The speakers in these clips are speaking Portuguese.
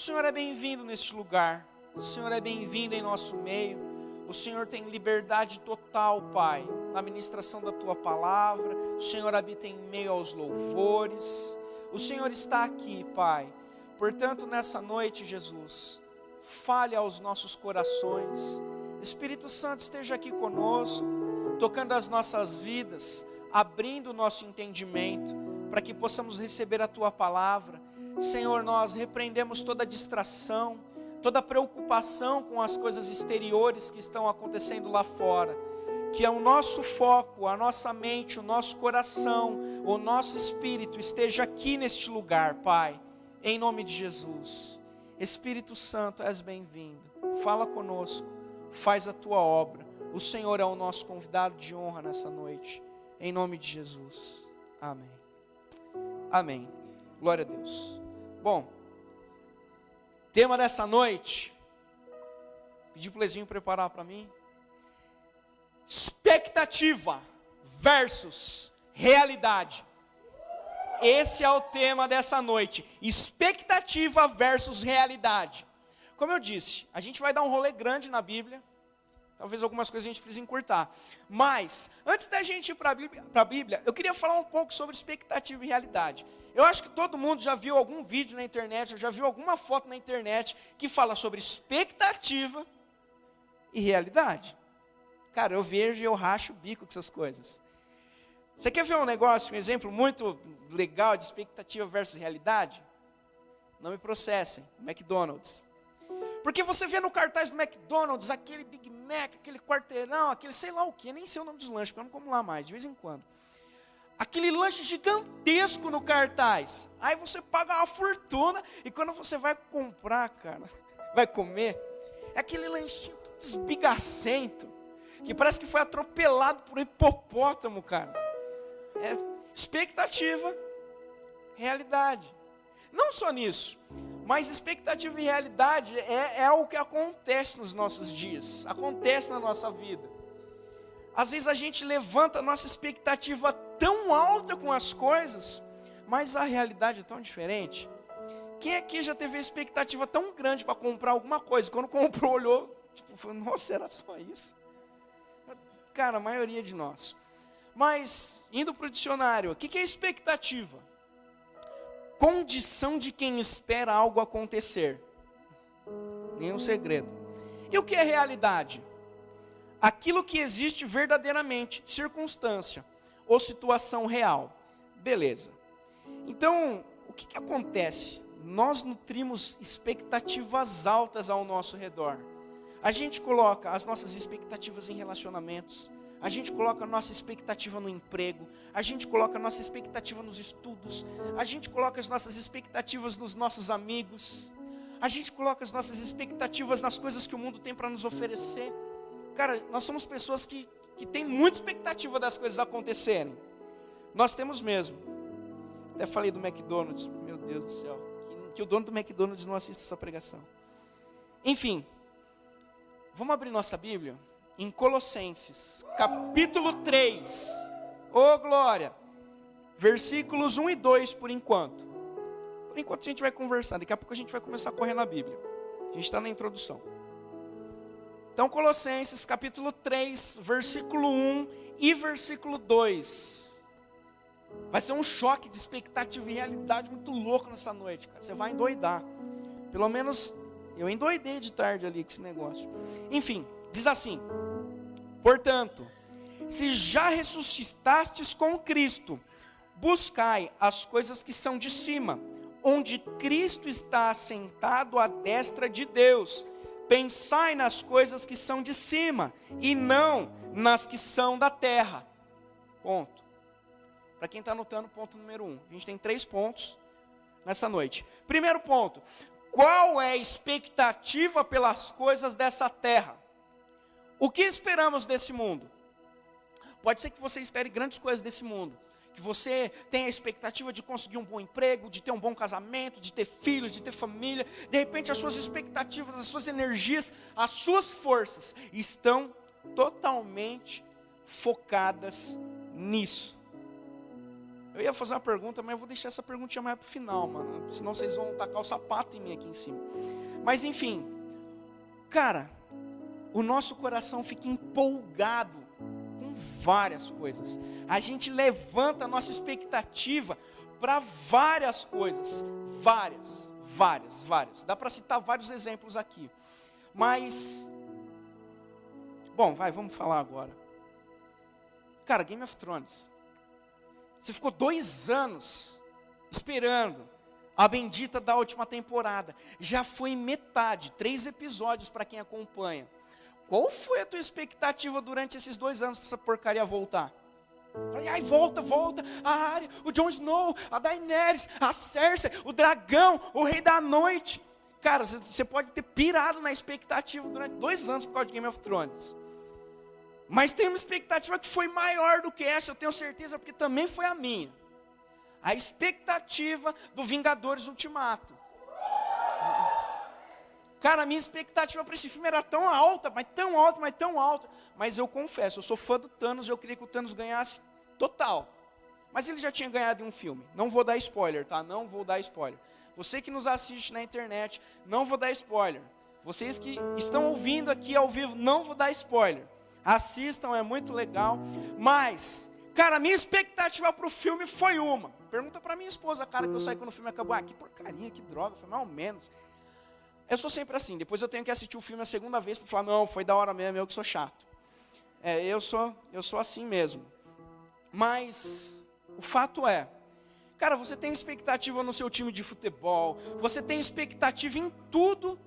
Senhor é bem-vindo neste lugar, o Senhor é bem-vindo em nosso meio, o Senhor tem liberdade total, Pai, na ministração da Tua palavra, o Senhor habita em meio aos louvores, o Senhor está aqui, Pai. Portanto, nessa noite, Jesus, fale aos nossos corações, Espírito Santo esteja aqui conosco, tocando as nossas vidas, abrindo o nosso entendimento, para que possamos receber a Tua palavra. Senhor, nós repreendemos toda distração, toda preocupação com as coisas exteriores que estão acontecendo lá fora, que o nosso foco, a nossa mente, o nosso coração, o nosso espírito esteja aqui neste lugar, Pai, em nome de Jesus. Espírito Santo, és bem-vindo, fala conosco, faz a Tua obra, o Senhor é o nosso convidado de honra nessa noite, em nome de Jesus, amém, amém, glória a Deus. Bom, tema dessa noite, pedi para o Lezinho preparar para mim, expectativa versus realidade. Esse é o tema dessa noite, expectativa versus realidade. Como eu disse, a gente vai dar um rolê grande na Bíblia, talvez algumas coisas a gente precise encurtar, mas antes da gente ir para a Bíblia, eu queria falar um pouco sobre expectativa e realidade. Eu acho que todo mundo já viu algum vídeo na internet, já viu alguma foto na internet que fala sobre expectativa e realidade. Cara, eu vejo e eu racho o bico com essas coisas. Você quer ver um negócio, um exemplo muito legal de expectativa versus realidade? Não me processem, McDonald's. Porque você vê no cartaz do McDonald's aquele Big Mac, aquele quarteirão, aquele sei lá o que, nem sei o nome dos lanches, porque eu não como lá mais, de vez em quando. Aquele lanche gigantesco no cartaz. Aí você paga uma fortuna e quando você vai comprar, cara, vai comer, é aquele lanchinho todo esbigacento, que parece que foi atropelado por um hipopótamo, cara. É expectativa, realidade. Não só nisso, mas expectativa e realidade é o que acontece nos nossos dias, acontece na nossa vida. Às vezes a gente levanta a nossa expectativa tão alta com as coisas, mas a realidade é tão diferente. Quem aqui já teve a expectativa tão grande para comprar alguma coisa, quando comprou, olhou, tipo, falou, nossa, era só isso? Cara, a maioria de nós. Mas, indo para o dicionário, o que é expectativa? Condição de quem espera algo acontecer. Nenhum segredo. E o que é realidade? Aquilo que existe verdadeiramente, circunstância ou situação real. Beleza. Então, o que acontece? Nós nutrimos expectativas altas ao nosso redor. A gente coloca as nossas expectativas em relacionamentos. A gente coloca a nossa expectativa no emprego. A gente coloca a nossa expectativa nos estudos. A gente coloca as nossas expectativas nos nossos amigos. A gente coloca as nossas expectativas nas coisas que o mundo tem para nos oferecer. Cara, nós somos pessoas que têm muita expectativa das coisas acontecerem. Nós temos mesmo. Até falei do McDonald's, meu Deus do céu. Que o dono do McDonald's não assista essa pregação. Enfim, vamos abrir nossa Bíblia em Colossenses, capítulo 3. Ô glória! Versículos 1 e 2 por enquanto. Por enquanto a gente vai conversar, daqui a pouco a gente vai começar a correr na Bíblia. A gente está na introdução. Então, Colossenses, capítulo 3, versículo 1 e versículo 2. Vai ser um choque de expectativa e realidade muito louco nessa noite, cara. Você vai endoidar. Pelo menos, eu endoidei de tarde ali com esse negócio. Enfim, diz assim: portanto, se já ressuscitastes com Cristo, buscai as coisas que são de cima, onde Cristo está assentado à destra de Deus. Pensai nas coisas que são de cima, e não nas que são da terra. Ponto. Para quem está anotando, ponto número 1. A gente tem 3 pontos nessa noite. Primeiro ponto: qual é a expectativa pelas coisas dessa terra? O que esperamos desse mundo? Pode ser que você espere grandes coisas desse mundo. Que você tenha a expectativa de conseguir um bom emprego, de ter um bom casamento, de ter filhos, de ter família. De repente as suas expectativas, as suas energias, as suas forças estão totalmente focadas nisso. Eu ia fazer uma pergunta, mas eu vou deixar essa perguntinha mais pro final, mano. Senão vocês vão tacar o sapato em mim aqui em cima. Mas enfim, cara, o nosso coração fica empolgado com várias coisas. A gente levanta a nossa expectativa para várias coisas. Várias. Dá para citar vários exemplos aqui. Mas, bom, vamos falar agora. Cara, Game of Thrones. Você ficou 2 anos esperando a bendita da última temporada. Já foi metade, 3 episódios para quem acompanha. Qual foi a tua expectativa durante esses 2 anos para essa porcaria voltar? Ai, volta, a Arya, o Jon Snow, a Daenerys, a Cersei, o dragão, o Rei da Noite. Cara, você pode ter pirado na expectativa durante 2 anos por causa de Game of Thrones. Mas tem uma expectativa que foi maior do que essa, eu tenho certeza, porque também foi a minha. A expectativa do Vingadores Ultimato. Cara, a minha expectativa para esse filme era tão alta, mas tão alta. Mas eu confesso, eu sou fã do Thanos, eu queria que o Thanos ganhasse total. Mas ele já tinha ganhado em um filme. Não vou dar spoiler, tá? Não vou dar spoiler. Você que nos assiste na internet, não vou dar spoiler. Vocês que estão ouvindo aqui ao vivo, não vou dar spoiler. Assistam, é muito legal. Mas, cara, a minha expectativa para o filme foi uma. Pergunta para minha esposa, cara, que eu saí quando o filme acabou. Que porcaria, que droga, foi mais ou menos. Eu sou sempre assim, depois eu tenho que assistir o filme a segunda vez para falar, não, foi da hora mesmo, eu que sou chato. Eu sou assim mesmo. Mas, o fato é, cara, você tem expectativa no seu time de futebol, você tem expectativa em tudo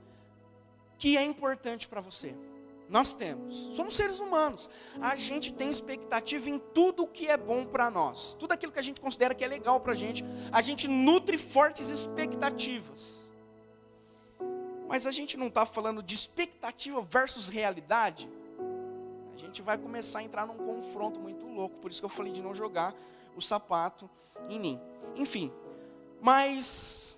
que é importante para você. Nós temos, somos seres humanos, a gente tem expectativa em tudo que é bom para nós, tudo aquilo que a gente considera que é legal para a gente nutre fortes expectativas. Mas a gente não está falando de expectativa versus realidade. A gente vai começar a entrar num confronto muito louco, por isso que eu falei de não jogar o sapato em mim. Enfim, mas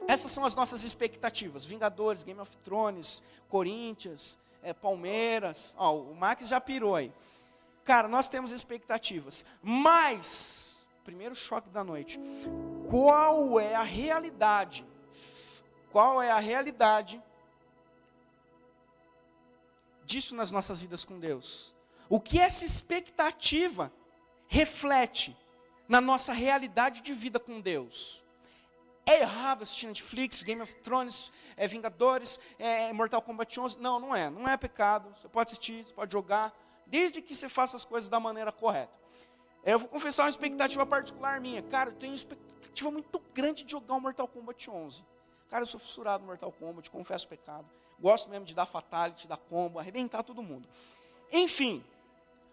essas são as nossas expectativas. Vingadores, Game of Thrones, Corinthians, Palmeiras, o Max já pirou aí. Cara, nós temos expectativas, mas, primeiro choque da noite, qual é a realidade? Qual é a realidade disso nas nossas vidas com Deus? O que essa expectativa reflete na nossa realidade de vida com Deus? É errado assistir Netflix, Game of Thrones, Vingadores, Mortal Kombat 11? Não, não é. Não é pecado. Você pode assistir, você pode jogar, desde que você faça as coisas da maneira correta. Eu vou confessar uma expectativa particular minha. Cara, eu tenho uma expectativa muito grande de jogar o Mortal Kombat 11. Cara, eu sou fissurado no Mortal Kombat, confesso o pecado. Gosto mesmo de dar fatality, dar combo, arrebentar todo mundo. Enfim,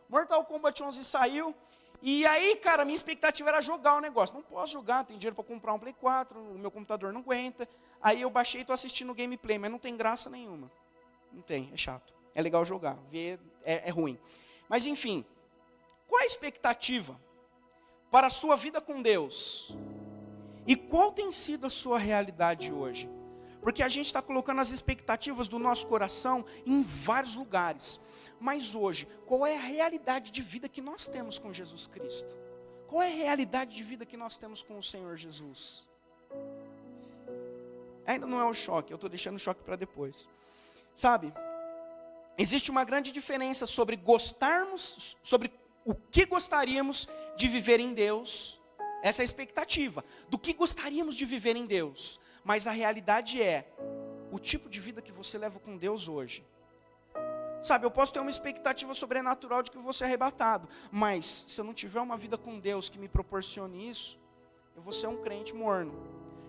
Mortal Kombat 11 saiu. E aí, cara, minha expectativa era jogar o negócio. Não posso jogar, tem dinheiro para comprar um Play 4, o meu computador não aguenta. Aí eu baixei e estou assistindo o gameplay, mas não tem graça nenhuma. Não tem, é chato. É legal jogar, ver é ruim. Mas enfim, qual é a expectativa para a sua vida com Deus? E qual tem sido a sua realidade hoje? Porque a gente está colocando as expectativas do nosso coração em vários lugares. Mas hoje, qual é a realidade de vida que nós temos com Jesus Cristo? Qual é a realidade de vida que nós temos com o Senhor Jesus? Ainda não é o choque, eu estou deixando o choque para depois. Sabe, existe uma grande diferença sobre gostarmos, sobre o que gostaríamos de viver em Deus. Essa é a expectativa, do que gostaríamos de viver em Deus. Mas a realidade é, o tipo de vida que você leva com Deus hoje. Sabe, eu posso ter uma expectativa sobrenatural de que eu vou ser arrebatado. Mas, se eu não tiver uma vida com Deus que me proporcione isso, eu vou ser um crente morno.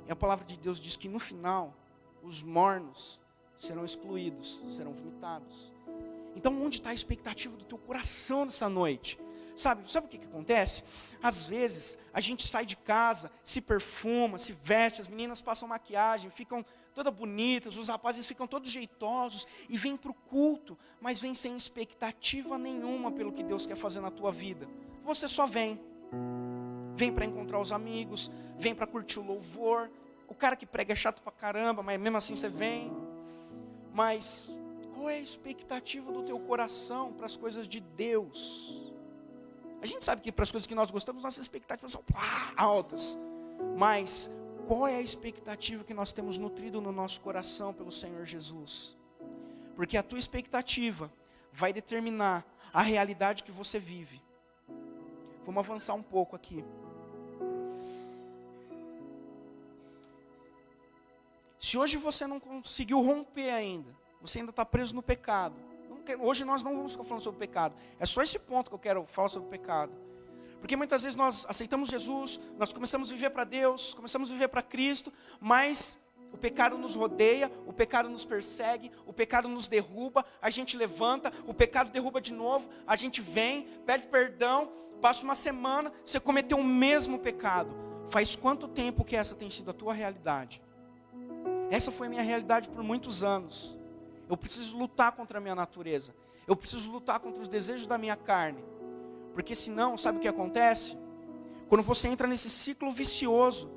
E a palavra de Deus diz que no final, os mornos serão excluídos, serão vomitados. Então, onde está a expectativa do teu coração nessa noite? Sabe o que acontece? Às vezes, a gente sai de casa, se perfuma, se veste, as meninas passam maquiagem, ficam todas bonitas, os rapazes ficam todos jeitosos, e vêm para o culto, mas vêm sem expectativa nenhuma pelo que Deus quer fazer na tua vida. Você só vem. Vem para encontrar os amigos, vem para curtir o louvor. O cara que prega é chato pra caramba, mas mesmo assim você vem. Mas qual é a expectativa do teu coração para as coisas de Deus? A gente sabe que para as coisas que nós gostamos, nossas expectativas são altas. Mas qual é a expectativa que nós temos nutrido no nosso coração pelo Senhor Jesus? Porque a tua expectativa vai determinar a realidade que você vive. Vamos avançar um pouco aqui. Se hoje você não conseguiu romper ainda, você ainda está preso no pecado. Hoje nós não vamos ficar falando sobre pecado. É só esse ponto que eu quero falar sobre o pecado. Porque muitas vezes nós aceitamos Jesus, nós começamos a viver para Deus, começamos a viver para Cristo, mas o pecado nos rodeia, o pecado nos persegue, o pecado nos derruba, a gente levanta, o pecado derruba de novo, a gente vem, pede perdão, passa uma semana, você cometeu o mesmo pecado. Faz quanto tempo que essa tem sido a tua realidade? Essa foi a minha realidade por muitos anos. Eu preciso lutar contra a minha natureza, eu preciso lutar contra os desejos da minha carne. Porque senão, sabe o que acontece? Quando você entra nesse ciclo vicioso,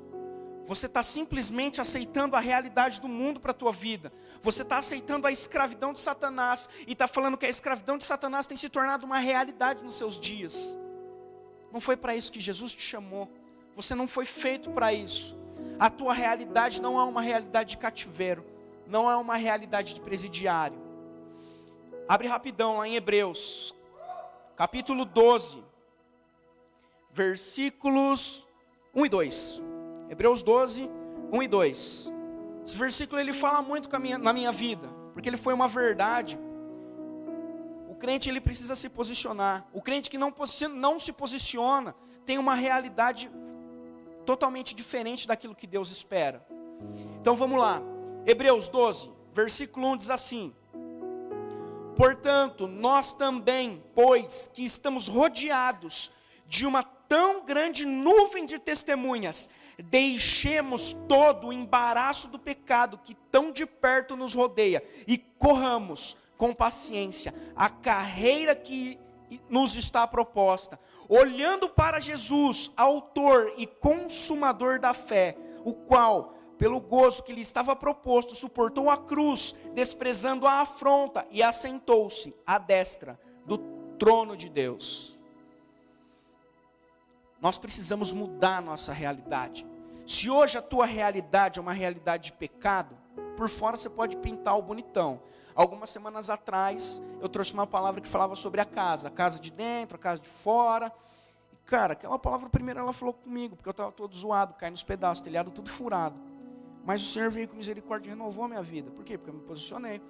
você está simplesmente aceitando a realidade do mundo para a tua vida. Você está aceitando a escravidão de Satanás. E está falando que a escravidão de Satanás tem se tornado uma realidade nos seus dias. Não foi para isso que Jesus te chamou. Você não foi feito para isso. A tua realidade não é uma realidade de cativeiro. Não é uma realidade de presidiário. Abre rapidão lá em Hebreus. Capítulo 12, versículos 1 e 2. Hebreus 12, 1 e 2. Esse versículo ele fala muito na minha vida, porque ele foi uma verdade. O crente ele precisa se posicionar. O crente que não se posiciona tem uma realidade totalmente diferente daquilo que Deus espera. Então vamos lá. Hebreus 12, versículo 1 diz assim: portanto, nós também, pois que estamos rodeados de uma tão grande nuvem de testemunhas, deixemos todo o embaraço do pecado que tão de perto nos rodeia e corramos com paciência a carreira que nos está proposta, olhando para Jesus, autor e consumador da fé, o qual, pelo gozo que lhe estava proposto, suportou a cruz, desprezando a afronta, e assentou-se à destra do trono de Deus. Nós precisamos mudar a nossa realidade. Se hoje a tua realidade é uma realidade de pecado, por fora você pode pintar o bonitão. Algumas semanas atrás, eu trouxe uma palavra que falava sobre a casa de dentro, a casa de fora. E cara, aquela palavra primeiro ela falou comigo, porque eu estava todo zoado, caindo nos pedaços, telhado tudo furado. Mas o Senhor veio com misericórdia e renovou a minha vida. Por quê? Porque eu me posicionei.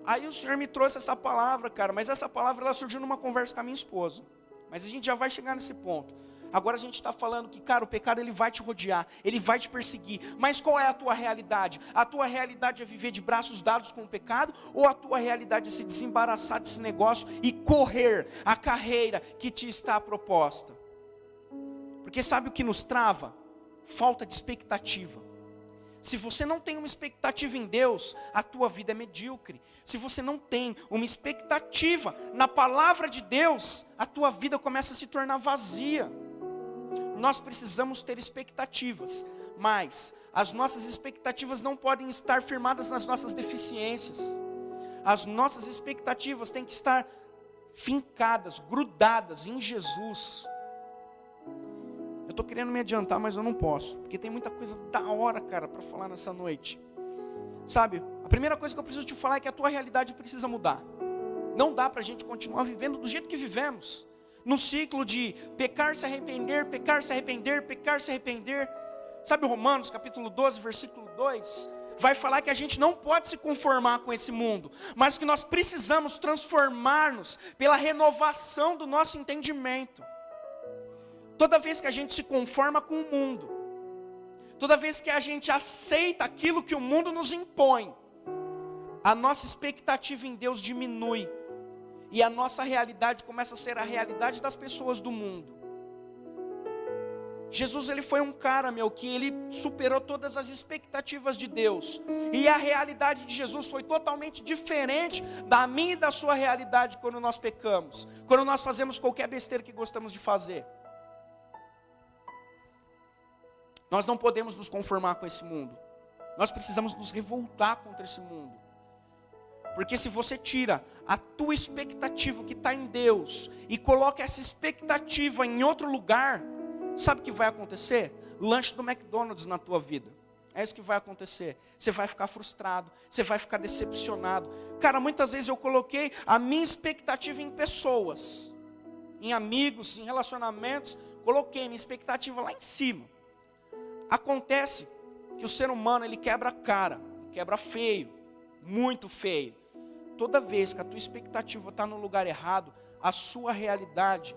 Aí o Senhor me trouxe essa palavra, cara. Mas essa palavra ela surgiu numa conversa com a minha esposa. Mas a gente já vai chegar nesse ponto. Agora a gente está falando que, cara, o pecado ele vai te rodear, ele vai te perseguir. Mas qual é a tua realidade? A tua realidade é viver de braços dados com o pecado? Ou a tua realidade é se desembaraçar desse negócio e correr a carreira que te está proposta? Porque sabe o que nos trava? Falta de expectativa. Se você não tem uma expectativa em Deus, a tua vida é medíocre. Se você não tem uma expectativa na palavra de Deus, a tua vida começa a se tornar vazia. Nós precisamos ter expectativas, mas as nossas expectativas não podem estar firmadas nas nossas deficiências. As nossas expectativas têm que estar fincadas, grudadas em Jesus. Eu estou querendo me adiantar, mas eu não posso, porque tem muita coisa da hora, cara, para falar nessa noite. Sabe, a primeira coisa que eu preciso te falar é que a tua realidade precisa mudar. Não dá para a gente continuar vivendo do jeito que vivemos, no ciclo de pecar, se arrepender, pecar, se arrepender, pecar, se arrepender. Sabe Romanos capítulo 12, versículo 2? Vai falar que a gente não pode se conformar com esse mundo, mas que nós precisamos transformar-nos pela renovação do nosso entendimento. Toda vez que a gente se conforma com o mundo, toda vez que a gente aceita aquilo que o mundo nos impõe, a nossa expectativa em Deus diminui, e a nossa realidade começa a ser a realidade das pessoas do mundo. Jesus ele foi um cara, que ele superou todas as expectativas de Deus, e a realidade de Jesus foi totalmente diferente da minha e da sua realidade quando nós pecamos, quando nós fazemos qualquer besteira que gostamos de fazer. Nós não podemos nos conformar com esse mundo. Nós precisamos nos revoltar contra esse mundo. Porque se você tira a tua expectativa que está em Deus e coloca essa expectativa em outro lugar, sabe o que vai acontecer? Lanche do McDonald's na tua vida. É isso que vai acontecer. Você vai ficar frustrado, você vai ficar decepcionado. Cara, muitas vezes eu coloquei a minha expectativa em pessoas, em amigos, em relacionamentos, coloquei minha expectativa lá em cima. Acontece que o ser humano, ele quebra a cara, quebra feio, muito feio. Toda vez que a tua expectativa está no lugar errado, a sua realidade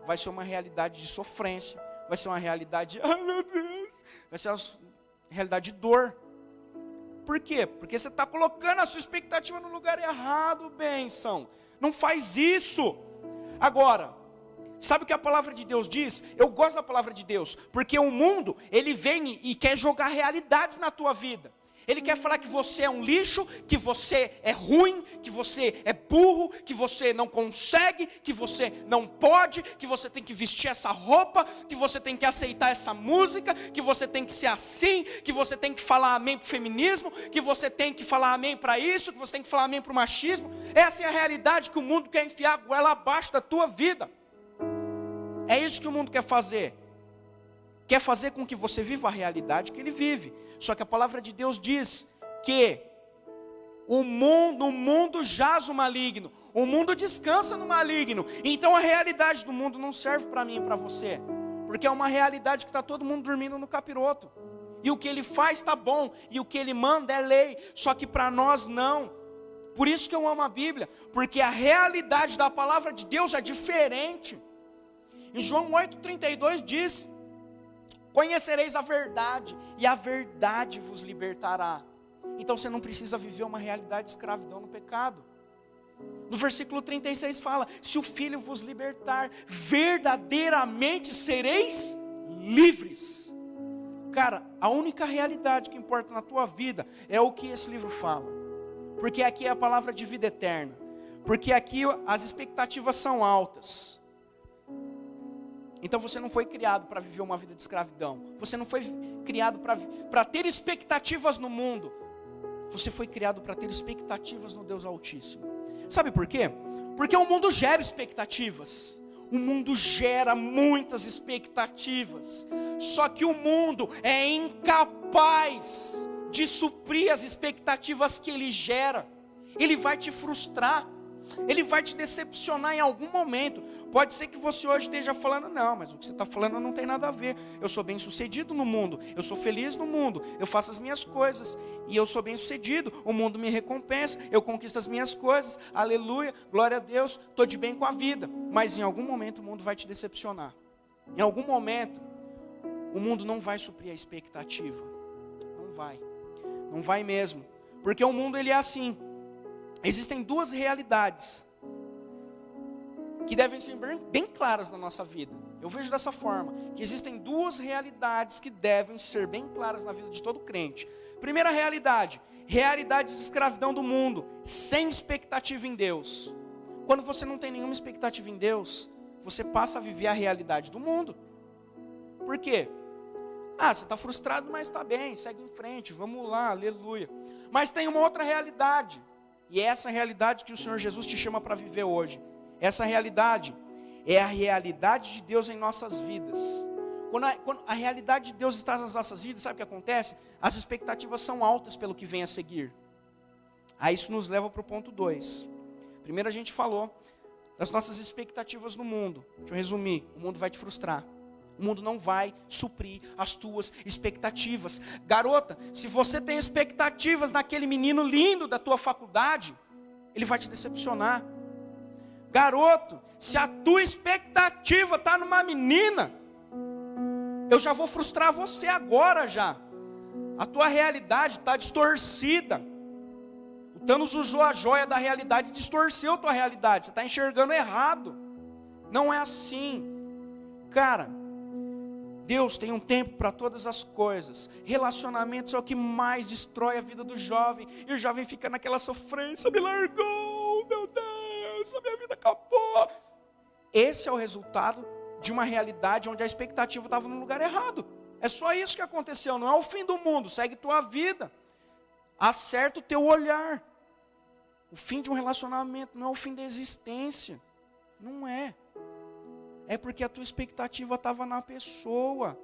vai ser uma realidade de sofrência, vai ser uma realidade de, ai meu Deus, vai ser uma realidade de dor. Por quê? Porque você está colocando a sua expectativa no lugar errado, bênção. Não faz isso. Agora, sabe o que a palavra de Deus diz? Eu gosto da palavra de Deus, porque o mundo, ele vem e quer jogar realidades na tua vida. Ele quer falar que você é um lixo, que você é ruim, que você é burro, que você não consegue, que você não pode, que você tem que vestir essa roupa, que você tem que aceitar essa música, que você tem que ser assim, que você tem que falar amém para o feminismo, que você tem que falar amém para isso, que você tem que falar amém para o machismo. Essa é a realidade que o mundo quer enfiar a goela abaixo da tua vida. É isso que o mundo quer fazer. Quer fazer com que você viva a realidade que ele vive. Só que a palavra de Deus diz que o mundo jaz o maligno, o mundo descansa no maligno. Então a realidade do mundo não serve para mim e para você, porque é uma realidade que está todo mundo dormindo no capiroto. E o que ele faz está bom, e o que ele manda é lei, só que para nós não. Por isso que eu amo a Bíblia, porque a realidade da palavra de Deus é diferente. Em João 8,32 diz: conhecereis a verdade, e a verdade vos libertará. Então você não precisa viver uma realidade de escravidão no pecado. No versículo 36 fala: se o Filho vos libertar, verdadeiramente sereis livres. Cara, a única realidade que importa na tua vida é o que esse livro fala. Porque aqui é a palavra de vida eterna. Porque aqui as expectativas são altas. Então você não foi criado para viver uma vida de escravidão. Você não foi criado para ter expectativas no mundo. Você foi criado para ter expectativas no Deus Altíssimo. Sabe por quê? Porque o mundo gera expectativas. O mundo gera muitas expectativas. Só que o mundo é incapaz de suprir as expectativas que ele gera. Ele vai te frustrar. Ele vai te decepcionar em algum momento. Pode ser que você hoje esteja falando: não, mas o que você está falando não tem nada a ver. Eu sou bem sucedido no mundo, eu sou feliz no mundo, eu faço as minhas coisas, e eu sou bem sucedido, o mundo me recompensa, eu conquisto as minhas coisas, aleluia, glória a Deus, estou de bem com a vida. Mas em algum momento o mundo vai te decepcionar. Em algum momento o mundo não vai suprir a expectativa. Não vai mesmo. Porque o mundo, ele é assim. Existem duas realidades que devem ser bem claras na nossa vida. Eu vejo dessa forma, que existem duas realidades que devem ser bem claras na vida de todo crente. Primeira realidade de escravidão do mundo, sem expectativa em Deus. Quando você não tem nenhuma expectativa em Deus, você passa a viver a realidade do mundo. Por quê? Você está frustrado, mas está bem, segue em frente, vamos lá, aleluia. Mas tem uma outra realidade. E é essa realidade que o Senhor Jesus te chama para viver hoje. Essa realidade é a realidade de Deus em nossas vidas. Quando a realidade de Deus está nas nossas vidas, sabe o que acontece? As expectativas são altas pelo que vem a seguir. Aí isso nos leva para o ponto 2. Primeiro a gente falou das nossas expectativas no mundo. Deixa eu resumir: o mundo vai te frustrar. O mundo não vai suprir as tuas expectativas. Garota, se você tem expectativas naquele menino lindo da tua faculdade, ele vai te decepcionar. Garoto, se a tua expectativa está numa menina, eu já vou frustrar você agora já. A tua realidade está distorcida. O Thanos usou a joia da realidade e distorceu a tua realidade. Você está enxergando errado. Não é assim. Cara, Deus tem um tempo para todas as coisas. Relacionamentos é o que mais destrói a vida do jovem. E o jovem fica naquela sofrência: me largou, meu Deus, a minha vida acabou. Esse é o resultado de uma realidade onde a expectativa estava no lugar errado. É só isso que aconteceu, não é o fim do mundo. Segue tua vida, acerta o teu olhar. O fim de um relacionamento não é o fim da existência. Não é. É porque a tua expectativa estava na pessoa.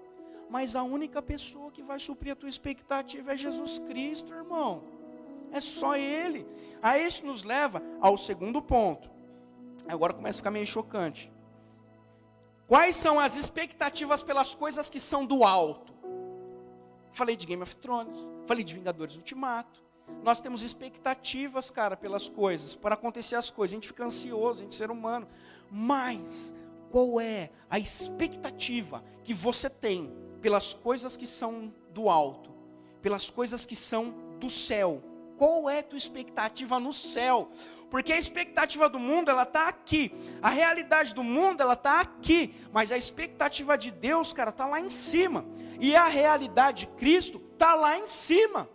Mas a única pessoa que vai suprir a tua expectativa é Jesus Cristo, irmão. É só Ele. Aí isso nos leva ao segundo ponto. Agora começa a ficar meio chocante. Quais são as expectativas pelas coisas que são do alto? Falei de Game of Thrones, falei de Vingadores Ultimato. Nós temos expectativas, cara, pelas coisas, para acontecer as coisas. A gente fica ansioso, a gente é ser humano. Mas qual é a expectativa que você tem pelas coisas que são do alto? Pelas coisas que são do céu? Qual é a tua expectativa no céu? Porque a expectativa do mundo, ela está aqui. A realidade do mundo, ela está aqui. Mas a expectativa de Deus, cara, está lá em cima. E a realidade de Cristo está lá em cima.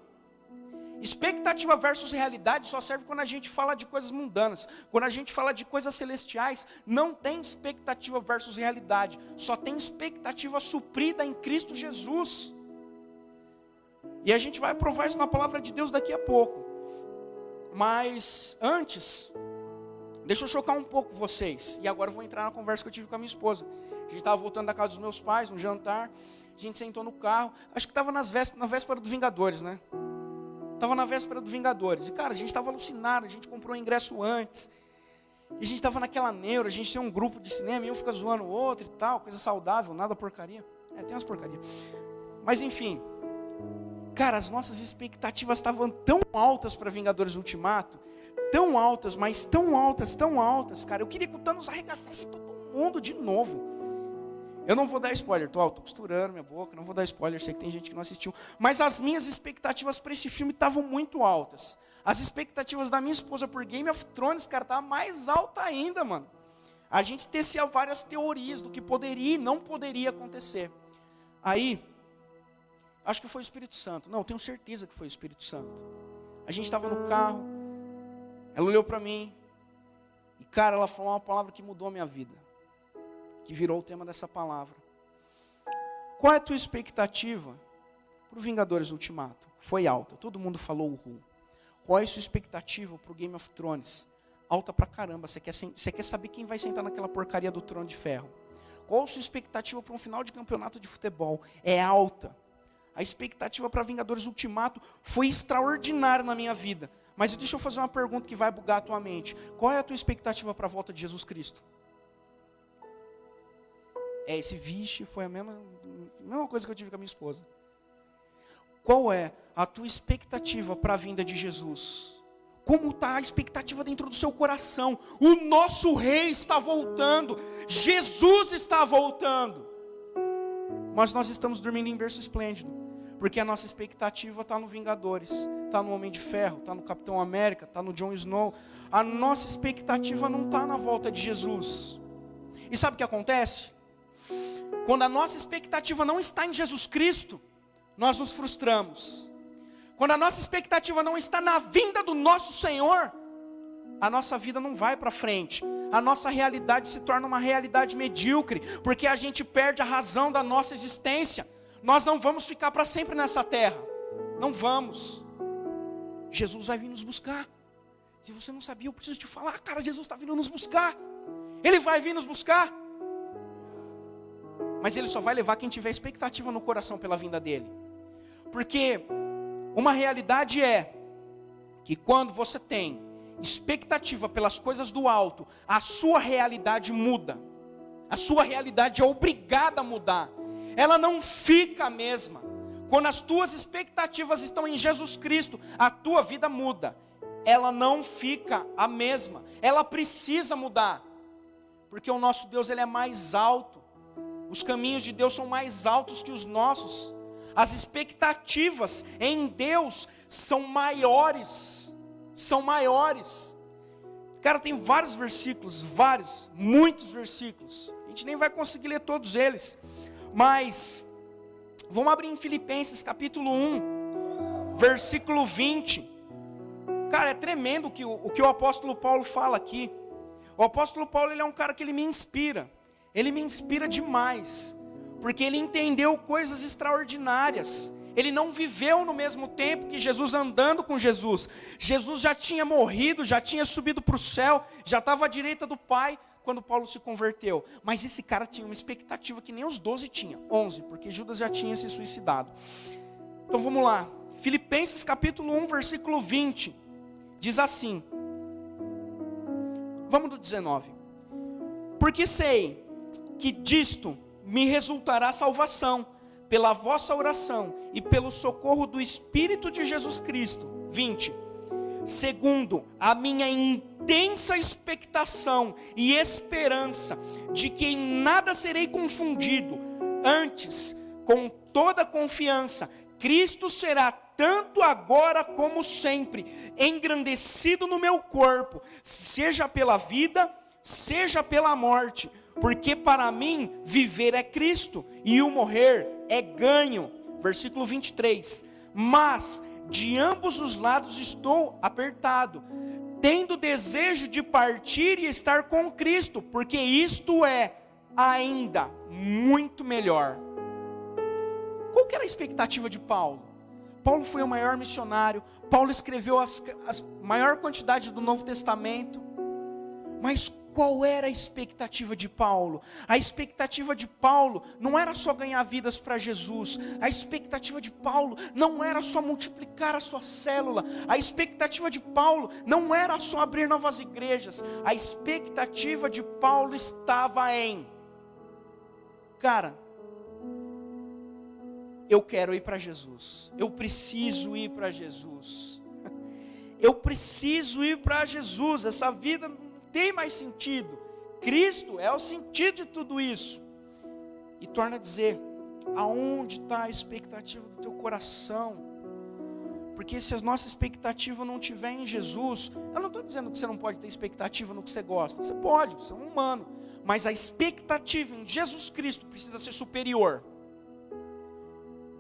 Expectativa versus realidade só serve quando a gente fala de coisas mundanas. Quando a gente fala de coisas celestiais, não tem expectativa versus realidade. Só tem expectativa suprida em Cristo Jesus. E a gente vai provar isso na palavra de Deus daqui a pouco. Mas antes, deixa eu chocar um pouco vocês. E agora eu vou entrar na conversa que eu tive com a minha esposa. A gente estava voltando da casa dos meus pais, no jantar. A gente sentou no carro. Acho que estava na véspera do Vingadores, né? Estava na véspera do Vingadores. E cara, a gente estava alucinado. A gente comprou o ingresso antes. E a gente estava naquela neura. A gente tem um grupo de cinema e um fica zoando o outro e tal. Coisa saudável, nada porcaria. Tem umas porcarias. Mas enfim. Cara, as nossas expectativas estavam tão altas para Vingadores Ultimato, tão altas, mas tão altas, cara. Eu queria que o Thanos arregaçasse todo mundo de novo. Eu não vou dar spoiler, tô costurando minha boca, não vou dar spoiler, sei que tem gente que não assistiu. Mas as minhas expectativas para esse filme estavam muito altas. As expectativas da minha esposa por Game of Thrones, cara, estavam mais alta ainda, mano. A gente tecia várias teorias do que poderia e não poderia acontecer. Aí, acho que foi o Espírito Santo. Não, tenho certeza que foi o Espírito Santo. A gente estava no carro. Ela olhou para mim. E cara, ela falou uma palavra que mudou a minha vida. Que virou o tema dessa palavra. Qual é a tua expectativa para o Vingadores Ultimato? Foi alta. Todo mundo falou uhul. Qual é a sua expectativa para o Game of Thrones? Alta pra caramba. Você quer saber quem vai sentar naquela porcaria do trono de ferro? Qual a sua expectativa para um final de campeonato de futebol? É alta. A expectativa para Vingadores Ultimato foi extraordinária na minha vida. Mas deixa eu fazer uma pergunta que vai bugar a tua mente. Qual é a tua expectativa para a volta de Jesus Cristo? Esse vixe foi a mesma coisa que eu tive com a minha esposa. Qual é a tua expectativa para a vinda de Jesus? Como está a expectativa dentro do seu coração? O nosso rei está voltando. Jesus está voltando. Mas nós estamos dormindo em berço esplêndido. Porque a nossa expectativa está no Vingadores, está no Homem de Ferro, está no Capitão América, está no Jon Snow. A nossa expectativa não está na volta de Jesus. E sabe o que acontece? Quando a nossa expectativa não está em Jesus Cristo, nós nos frustramos. Quando a nossa expectativa não está na vinda do nosso Senhor, a nossa vida não vai para frente. A nossa realidade se torna uma realidade medíocre, porque a gente perde a razão da nossa existência. Nós não vamos ficar para sempre nessa terra. Não vamos. Jesus vai vir nos buscar. Se você não sabia, eu preciso te falar, cara, Jesus está vindo nos buscar. Ele vai vir nos buscar. Mas Ele só vai levar quem tiver expectativa no coração pela vinda dEle. Porque uma realidade é que quando você tem expectativa pelas coisas do alto, a sua realidade muda. A sua realidade é obrigada a mudar. Ela não fica a mesma. Quando as tuas expectativas estão em Jesus Cristo, a tua vida muda. Ela não fica a mesma. Ela precisa mudar. Porque o nosso Deus, Ele é mais alto. Os caminhos de Deus são mais altos que os nossos. As expectativas em Deus são maiores. São maiores. Cara, tem vários versículos, muitos versículos. A gente nem vai conseguir ler todos eles. Mas, vamos abrir em Filipenses capítulo 1, versículo 20. Cara, é tremendo o que o apóstolo Paulo fala aqui. O apóstolo Paulo, ele é um cara que ele me inspira. Ele me inspira demais. Porque ele entendeu coisas extraordinárias. Ele não viveu no mesmo tempo que Jesus, andando com Jesus. Jesus já tinha morrido, já tinha subido para o céu, já estava à direita do Pai quando Paulo se converteu. Mas esse cara tinha uma expectativa que nem os 12 tinham, 11, porque Judas já tinha se suicidado. Então vamos lá, Filipenses capítulo 1, versículo 20, diz assim, vamos do 19. Porque sei que disto me resultará salvação, pela vossa oração e pelo socorro do Espírito de Jesus Cristo. 20. Segundo a minha intensa expectação e esperança de que em nada serei confundido, antes, com toda confiança, Cristo será tanto agora como sempre engrandecido no meu corpo, seja pela vida, seja pela morte. Porque para mim viver é Cristo e o morrer é ganho. Versículo 23. Mas de ambos os lados estou apertado, tendo desejo de partir e estar com Cristo, porque isto é ainda muito melhor. Qual que era a expectativa de Paulo? Paulo foi o maior missionário, Paulo escreveu a maior quantidade do Novo Testamento, mas qual era a expectativa de Paulo? A expectativa de Paulo não era só ganhar vidas para Jesus. A expectativa de Paulo não era só multiplicar a sua célula. A expectativa de Paulo não era só abrir novas igrejas. A expectativa de Paulo estava em: cara, eu quero ir para Jesus. Eu preciso ir para Jesus. Eu preciso ir para Jesus. Essa vida tem mais sentido. Cristo é o sentido de tudo isso. E torna a dizer: aonde está a expectativa do teu coração? Porque se a nossa expectativa não estiver em Jesus, eu não estou dizendo que você não pode ter expectativa no que você gosta. Você pode, você é um humano. Mas a expectativa em Jesus Cristo precisa ser superior.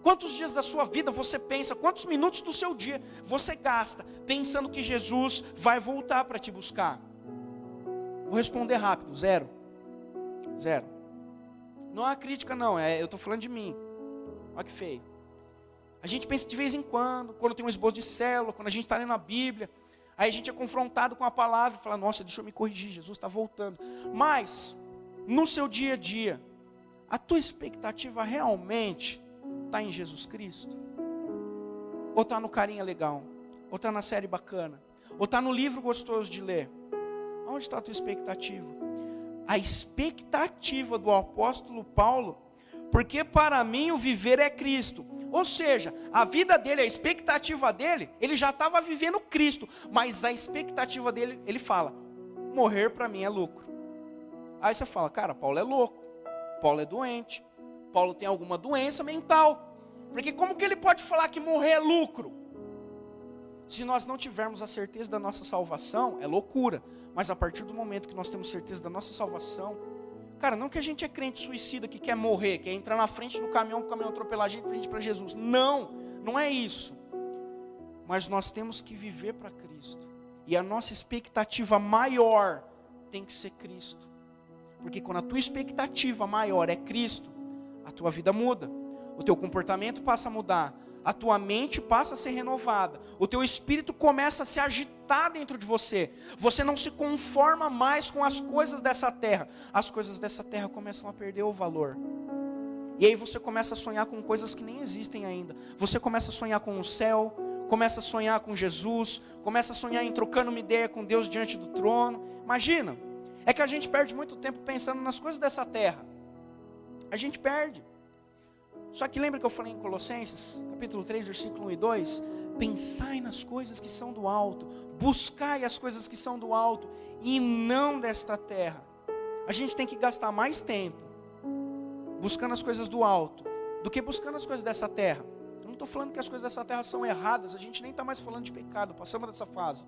Quantos dias da sua vida você pensa, quantos minutos do seu dia você gasta pensando que Jesus vai voltar para te buscar? Vou responder rápido: zero. Não há crítica não, eu estou falando de mim. Olha que feio. A gente pensa de vez em quando tem um esboço de célula, quando a gente está lendo a Bíblia, aí a gente é confrontado com a palavra e fala: nossa, deixa eu me corrigir, Jesus está voltando. Mas, no seu dia a dia, a tua expectativa realmente está em Jesus Cristo? Ou está no carinha legal? Ou está na série bacana? Ou está no livro gostoso de ler? Onde está a tua expectativa? A expectativa do apóstolo Paulo, porque para mim o viver é Cristo. Ou seja, a vida dele, a expectativa dele, ele já estava vivendo Cristo, mas a expectativa dele, ele fala: morrer para mim é lucro. Aí você fala: cara, Paulo é louco, Paulo é doente, Paulo tem alguma doença mental, porque como que ele pode falar que morrer é lucro? Se nós não tivermos a certeza da nossa salvação, é loucura. Mas a partir do momento que nós temos certeza da nossa salvação, cara, não que a gente é crente suicida que quer morrer, quer entrar na frente do caminhão, para o caminhão atropelar a gente para a gente ir para Jesus. Não, não é isso. Mas nós temos que viver para Cristo. E a nossa expectativa maior tem que ser Cristo. Porque quando a tua expectativa maior é Cristo, a tua vida muda. O teu comportamento passa a mudar. A tua mente passa a ser renovada, o teu espírito começa a se agitar dentro de você, você não se conforma mais com as coisas dessa terra, as coisas dessa terra começam a perder o valor, e aí você começa a sonhar com coisas que nem existem ainda, você começa a sonhar com o céu, começa a sonhar com Jesus, começa a sonhar em trocando uma ideia com Deus diante do trono. Imagina, é que a gente perde muito tempo pensando nas coisas dessa terra, a gente perde. Só que lembra que eu falei em Colossenses, capítulo 3, versículo 1 e 2? Pensai nas coisas que são do alto, buscai as coisas que são do alto, e não desta terra. A gente tem que gastar mais tempo buscando as coisas do alto, do que buscando as coisas dessa terra. Eu não estou falando que as coisas dessa terra são erradas, a gente nem está mais falando de pecado, passamos dessa fase.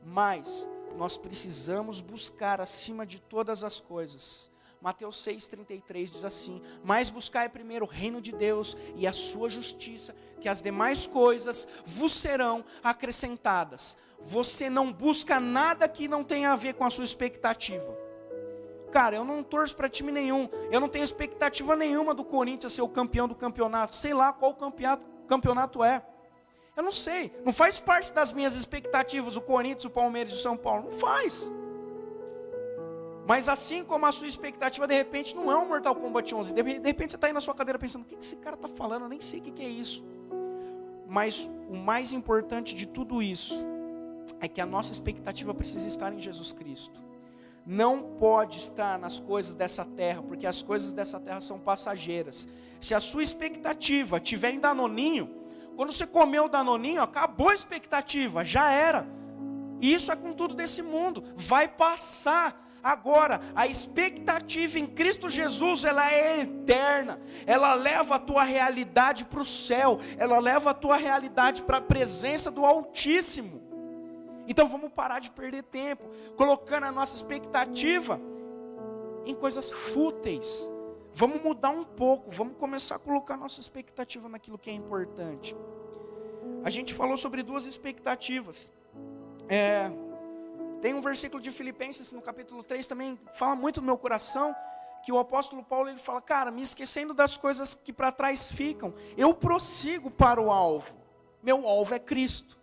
Mas nós precisamos buscar acima de todas as coisas. Mateus 6,33 diz assim: mas buscai primeiro o reino de Deus e a sua justiça, que as demais coisas vos serão acrescentadas. Você não busca nada que não tenha a ver com a sua expectativa. Cara, eu não torço para time nenhum, eu não tenho expectativa nenhuma do Corinthians ser o campeão do campeonato, sei lá qual campeonato é. Eu não sei, não faz parte das minhas expectativas o Corinthians, o Palmeiras e o São Paulo, não faz. Mas assim como a sua expectativa de repente não é um Mortal Kombat 11, de repente você está aí na sua cadeira pensando, o que esse cara está falando, eu nem sei o que é isso. Mas o mais importante de tudo isso é que a nossa expectativa precisa estar em Jesus Cristo. Não pode estar nas coisas dessa terra, porque as coisas dessa terra são passageiras. Se a sua expectativa estiver em Danoninho, quando você comeu o Danoninho, acabou a expectativa, já era. E isso é com tudo desse mundo, vai passar. Agora, a expectativa em Cristo Jesus, ela é eterna, ela leva a tua realidade para o céu, ela leva a tua realidade para a presença do Altíssimo. Então vamos parar de perder tempo, colocando a nossa expectativa em coisas fúteis. Vamos mudar um pouco, vamos começar a colocar a nossa expectativa naquilo que é importante. A gente falou sobre duas expectativas. Tem um versículo de Filipenses no capítulo 3 também, fala muito no meu coração, que o apóstolo Paulo ele fala, cara, me esquecendo das coisas que para trás ficam, eu prossigo para o alvo, meu alvo é Cristo.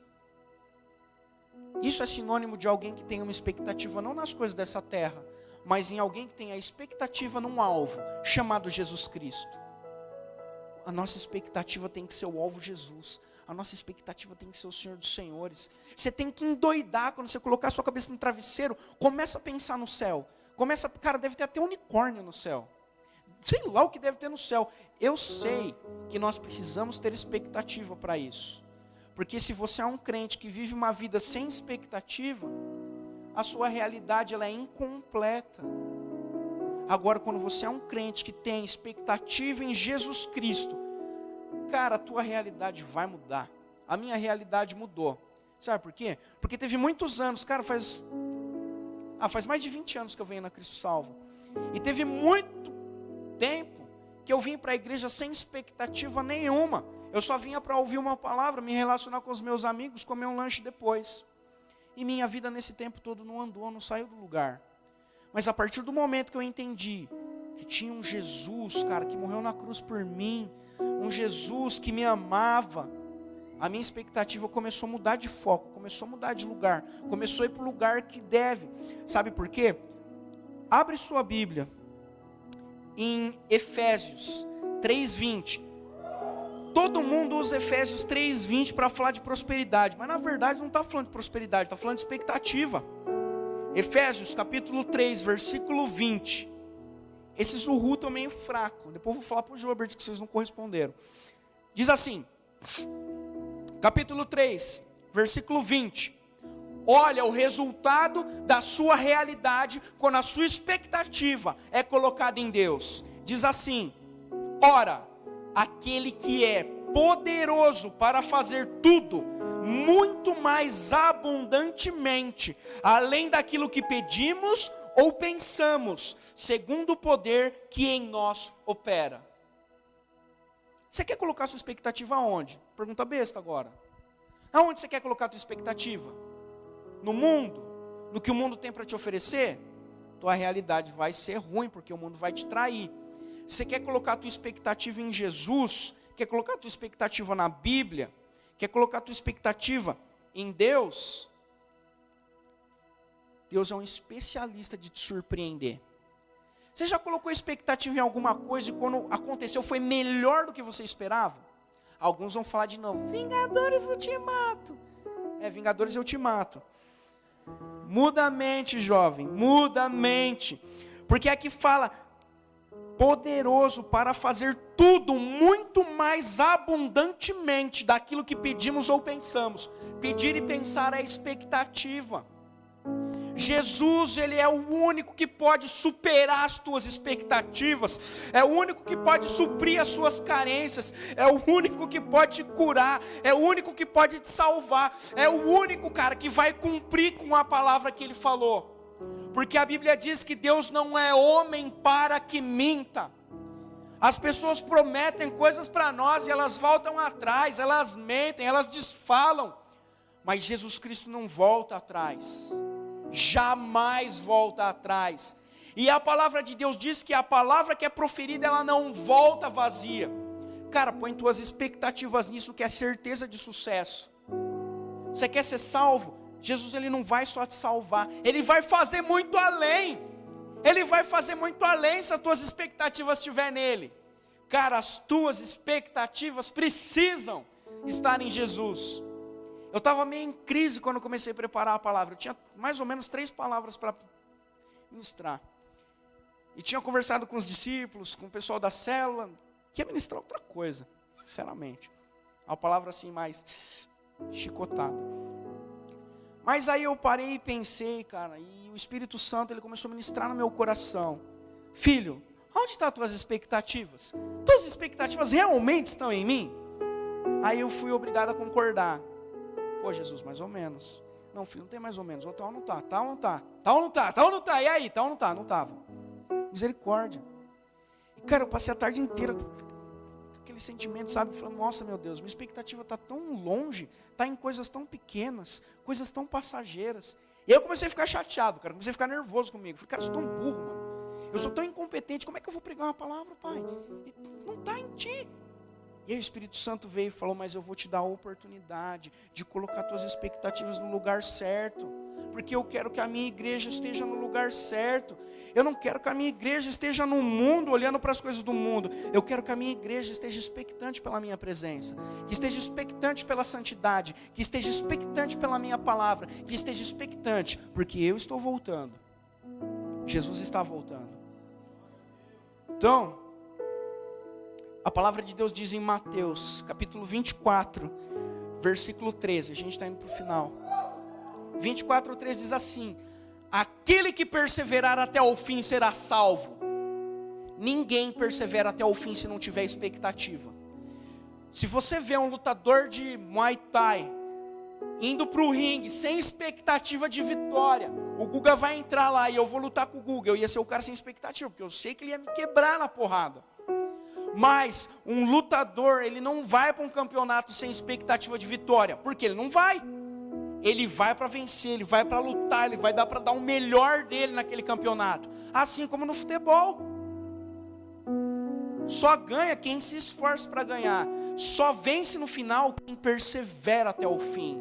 Isso é sinônimo de alguém que tem uma expectativa não nas coisas dessa terra, mas em alguém que tem a expectativa num alvo, chamado Jesus Cristo. A nossa expectativa tem que ser o alvo Jesus. A nossa expectativa tem que ser o Senhor dos Senhores. Você tem que endoidar quando você colocar a sua cabeça no travesseiro. Começa a pensar no céu. Cara, deve ter até unicórnio no céu. Sei lá o que deve ter no céu. Eu sei que nós precisamos ter expectativa para isso. Porque se você é um crente que vive uma vida sem expectativa, a sua realidade ela é incompleta. Agora, quando você é um crente que tem expectativa em Jesus Cristo, cara, a tua realidade vai mudar. A minha realidade mudou. Sabe por quê? Porque teve muitos anos, cara, faz mais de 20 anos que eu venho na Cristo Salvo. E teve muito tempo que eu vim para a igreja sem expectativa nenhuma. Eu só vinha para ouvir uma palavra, me relacionar com os meus amigos, comer um lanche depois. E minha vida nesse tempo todo não andou, não saiu do lugar. Mas a partir do momento que eu entendi que tinha um Jesus, cara, que morreu na cruz por mim, um Jesus que me amava, a minha expectativa começou a mudar de foco, começou a mudar de lugar, começou a ir para o lugar que deve. Sabe por quê? Abre sua Bíblia em Efésios 3:20. Todo mundo usa Efésios 3:20 para falar de prosperidade, mas na verdade não está falando de prosperidade, está falando de expectativa. Efésios capítulo 3, versículo 20. Esse Zuhu está meio fraco, depois eu vou falar para o Jobert que vocês não corresponderam. Diz assim, capítulo 3, versículo 20. Olha o resultado da sua realidade quando a sua expectativa é colocada em Deus. Diz assim, ora, aquele que é poderoso para fazer tudo, muito mais abundantemente, além daquilo que pedimos ou pensamos, segundo o poder que em nós opera. Você quer colocar sua expectativa aonde? Pergunta besta agora. Aonde você quer colocar a sua expectativa? No mundo? No que o mundo tem para te oferecer? Tua realidade vai ser ruim, porque o mundo vai te trair. Você quer colocar a tua expectativa em Jesus? Quer colocar a tua expectativa na Bíblia? Quer colocar a tua expectativa em Deus? Deus é um especialista de te surpreender. Você já colocou expectativa em alguma coisa e quando aconteceu foi melhor do que você esperava? Alguns vão falar de novo, Vingadores Ultimato. Vingadores eu te mato. Muda a mente, jovem, muda a mente. Porque aqui fala, poderoso para fazer tudo muito mais abundantemente daquilo que pedimos ou pensamos. Pedir e pensar é expectativa. Jesus, Ele é o único que pode superar as tuas expectativas, é o único que pode suprir as suas carências, é o único que pode te curar, é o único que pode te salvar, é o único, cara, que vai cumprir com a palavra que Ele falou. Porque a Bíblia diz que Deus não é homem para que minta. As pessoas prometem coisas para nós e elas voltam atrás, elas mentem, elas desfalam. Mas Jesus Cristo não volta atrás. Jamais volta atrás. E a palavra de Deus diz que a palavra que é proferida, ela não volta vazia. Cara, põe tuas expectativas nisso, que é certeza de sucesso. Você quer ser salvo? Jesus, ele não vai só te salvar, ele vai fazer muito além. Ele vai fazer muito além se as tuas expectativas estiverem nele. Cara, as tuas expectativas precisam estar em Jesus. Eu estava meio em crise quando eu comecei a preparar a palavra. Eu tinha mais ou menos 3 palavras para ministrar. E tinha conversado com os discípulos, com o pessoal da célula, que ia ministrar outra coisa, sinceramente. Uma palavra assim mais chicotada. Mas aí eu parei e pensei, cara, e o Espírito Santo, ele começou a ministrar no meu coração. Filho, onde estão as tuas expectativas? Tuas expectativas realmente estão em mim? Aí eu fui obrigado a concordar. Pô, Jesus, mais ou menos. Não, filho, não tem mais ou menos. Ou tá ou não tá, tá ou não tá, tá ou não tá, tá ou não tá. E aí, tá ou não tá? Não tava. Misericórdia. E cara, eu passei a tarde inteira com aquele sentimento, sabe? Falando, nossa, meu Deus, minha expectativa está tão longe, está em coisas tão pequenas, coisas tão passageiras. E aí eu comecei a ficar chateado, cara, comecei a ficar nervoso comigo. Falei, cara, eu sou tão burro, mano. Eu sou tão incompetente, como é que eu vou pregar uma palavra, pai? Não está em ti. E aí o Espírito Santo veio e falou, mas eu vou te dar a oportunidade de colocar tuas expectativas no lugar certo. Porque eu quero que a minha igreja esteja no lugar certo. Eu não quero que a minha igreja esteja no mundo, olhando para as coisas do mundo. Eu quero que a minha igreja esteja expectante pela minha presença. Que esteja expectante pela santidade. Que esteja expectante pela minha palavra. Que esteja expectante, porque eu estou voltando. Jesus está voltando. Então, a palavra de Deus diz em Mateus, capítulo 24, versículo 13. A gente está indo para o final. 24:13 diz assim: aquele que perseverar até o fim será salvo. Ninguém persevera até o fim se não tiver expectativa. Se você vê um lutador de Muay Thai indo para o ringue sem expectativa de vitória, o Guga vai entrar lá e eu vou lutar com o Guga. Eu ia ser o cara sem expectativa, porque eu sei que ele ia me quebrar na porrada. Mas um lutador, ele não vai para um campeonato sem expectativa de vitória, porque ele não vai. Ele vai para vencer, ele vai para lutar, ele vai dar para dar o melhor dele naquele campeonato. Assim como no futebol. Só ganha quem se esforça para ganhar. Só vence no final quem persevera até o fim.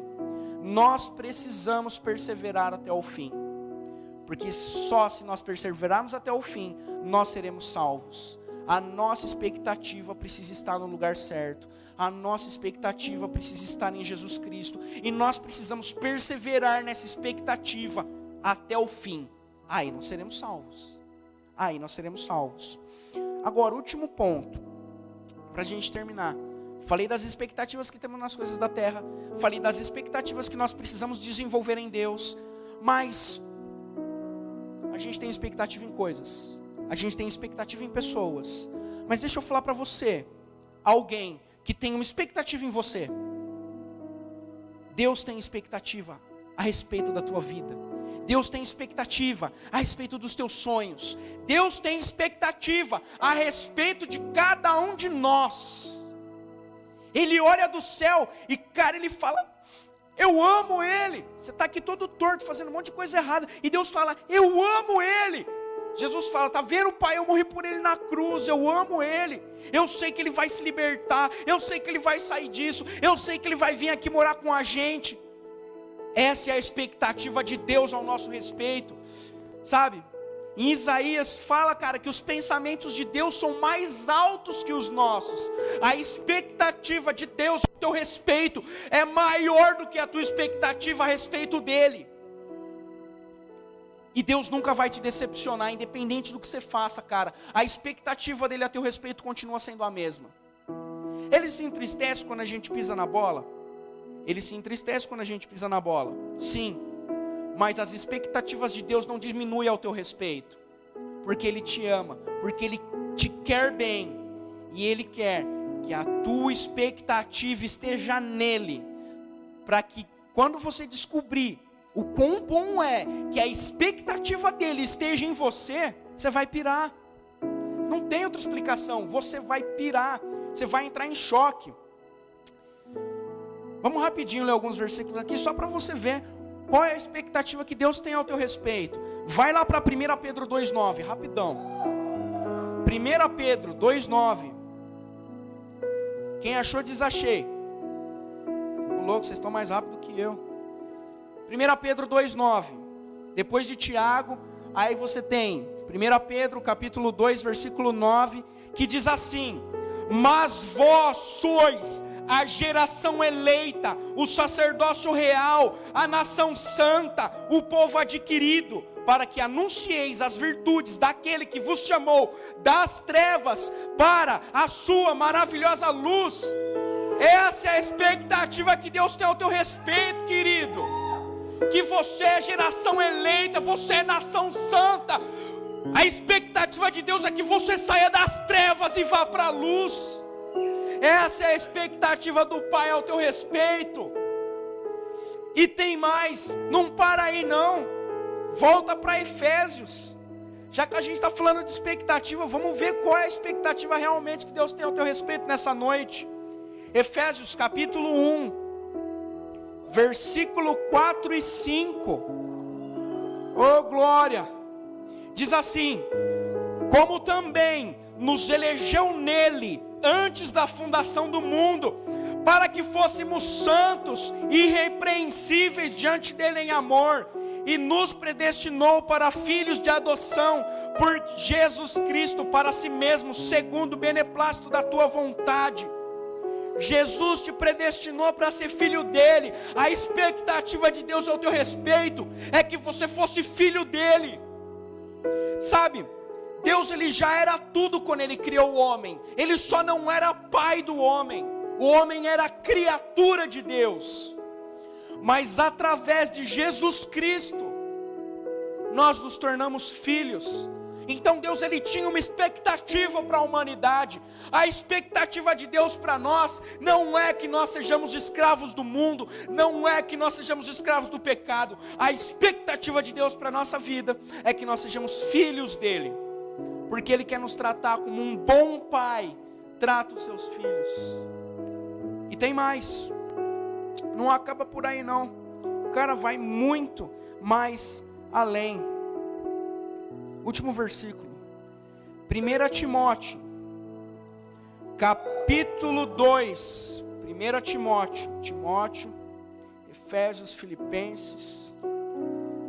Nós precisamos perseverar até o fim. Porque só se nós perseverarmos até o fim, nós seremos salvos. A nossa expectativa precisa estar no lugar certo. A nossa expectativa precisa estar em Jesus Cristo. E nós precisamos perseverar nessa expectativa até o fim. Aí nós seremos salvos. Aí nós seremos salvos. Agora, último ponto, para a gente terminar. Falei das expectativas que temos nas coisas da terra. Falei das expectativas que nós precisamos desenvolver em Deus. Mas a gente tem expectativa em coisas. A gente tem expectativa em pessoas. Mas deixa eu falar para você, alguém que tem uma expectativa em você. Deus tem expectativa a respeito da tua vida. Deus tem expectativa a respeito dos teus sonhos. Deus tem expectativa a respeito de cada um de nós. Ele olha do céu e, cara, ele fala, eu amo ele. Você está aqui todo torto, fazendo um monte de coisa errada. E Deus fala, eu amo ele. Jesus fala, tá vendo, pai, eu morri por ele na cruz, eu amo ele, eu sei que ele vai se libertar, eu sei que ele vai sair disso, eu sei que ele vai vir aqui morar com a gente. Essa é a expectativa de Deus ao nosso respeito, sabe? Em Isaías fala, cara, que os pensamentos de Deus são mais altos que os nossos. A expectativa de Deus ao teu respeito é maior do que a tua expectativa a respeito dele. E Deus nunca vai te decepcionar, independente do que você faça, cara. A expectativa dele a teu respeito continua sendo a mesma. Ele se entristece quando a gente pisa na bola? Ele se entristece quando a gente pisa na bola? Sim. Mas as expectativas de Deus não diminuem ao teu respeito. Porque Ele te ama, porque Ele te quer bem. E Ele quer que a tua expectativa esteja nele. Para que quando você descobrir o quão bom é que a expectativa dele esteja em você, você vai pirar. Não tem outra explicação, você vai pirar, você vai entrar em choque. Vamos rapidinho ler alguns versículos aqui, só para você ver qual é a expectativa que Deus tem ao teu respeito. Vai lá para 1 Pedro 2,9, rapidão. 1 Pedro 2,9. Quem achou, diz achei. Ô louco, vocês estão mais rápido que eu. 1 Pedro 2,9. Depois de Tiago, aí você tem 1 Pedro capítulo 2, versículo 9, que diz assim: mas vós sois a geração eleita, o sacerdócio real, a nação santa, o povo adquirido, para que anuncieis as virtudes daquele que vos chamou das trevas para a sua maravilhosa luz. Essa é a expectativa que Deus tem ao teu respeito, querido. Que você é geração eleita, você é nação santa. A expectativa de Deus é que você saia das trevas e vá para a luz. Essa é a expectativa do Pai ao teu respeito. E tem mais, não para aí não. Volta para Efésios. Já que a gente está falando de expectativa, vamos ver qual é a expectativa realmente que Deus tem ao teu respeito nessa noite. Efésios capítulo 1, versículo 4 e 5. Oh glória! Diz assim: como também nos elegeu nele antes da fundação do mundo, para que fôssemos santos e irrepreensíveis diante dele em amor, e nos predestinou para filhos de adoção por Jesus Cristo para si mesmo, segundo o beneplácito da tua vontade. Jesus te predestinou para ser filho dele. A expectativa de Deus ao teu respeito é que você fosse filho dele. Sabe, Deus ele já era tudo quando ele criou o homem. Ele só não era pai do homem. O homem era criatura de Deus. Mas através de Jesus Cristo, nós nos tornamos filhos. Então Deus ele tinha uma expectativa para a humanidade. A expectativa de Deus para nós não é que nós sejamos escravos do mundo, não é que nós sejamos escravos do pecado. A expectativa de Deus para a nossa vida é que nós sejamos filhos dele, porque ele quer nos tratar como um bom pai trata os seus filhos. E tem mais, não acaba por aí não, o cara vai muito mais além. Último versículo, 1 Timóteo, capítulo 2, 1 Timóteo, Efésios, Filipenses,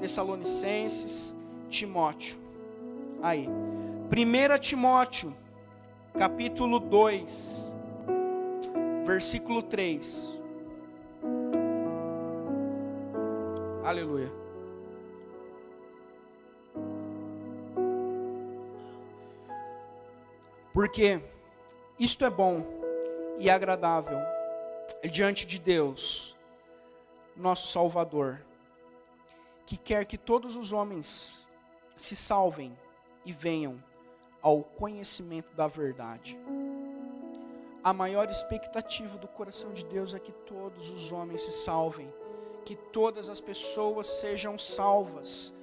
Tessalonicenses, Timóteo, aí, 1 Timóteo, capítulo 2, versículo 3, aleluia. Porque isto é bom e agradável diante de Deus, nosso Salvador, que quer que todos os homens se salvem e venham ao conhecimento da verdade. A maior expectativa do coração de Deus é que todos os homens se salvem, que todas as pessoas sejam salvas.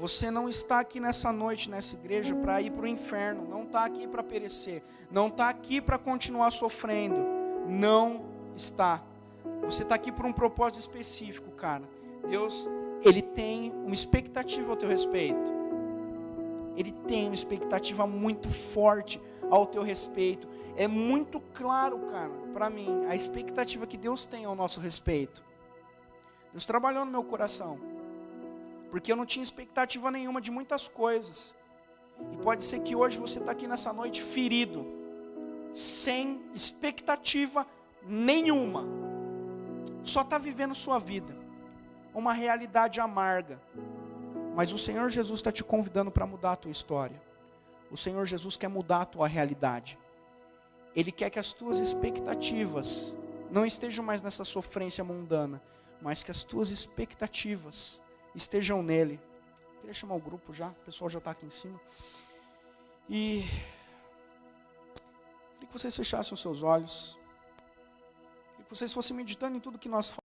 Você não está aqui nessa noite, nessa igreja, para ir para o inferno. Não está aqui para perecer. Não está aqui para continuar sofrendo. Não está. Você está aqui por um propósito específico, cara. Deus, Ele tem uma expectativa ao teu respeito. Ele tem uma expectativa muito forte ao teu respeito. É muito claro, cara, para mim, a expectativa que Deus tem ao nosso respeito. Deus trabalhou no meu coração. Porque eu não tinha expectativa nenhuma de muitas coisas. E pode ser que hoje você está aqui nessa noite ferido, sem expectativa nenhuma. Só está vivendo sua vida, uma realidade amarga. Mas o Senhor Jesus está te convidando para mudar a tua história. O Senhor Jesus quer mudar a tua realidade. Ele quer que as tuas expectativas não estejam mais nessa sofrência mundana, mas que as tuas expectativas estejam nele. Queria chamar o grupo já, o pessoal já está aqui em cima. E queria que vocês fechassem os seus olhos. Queria que vocês fossem meditando em tudo que nós falamos.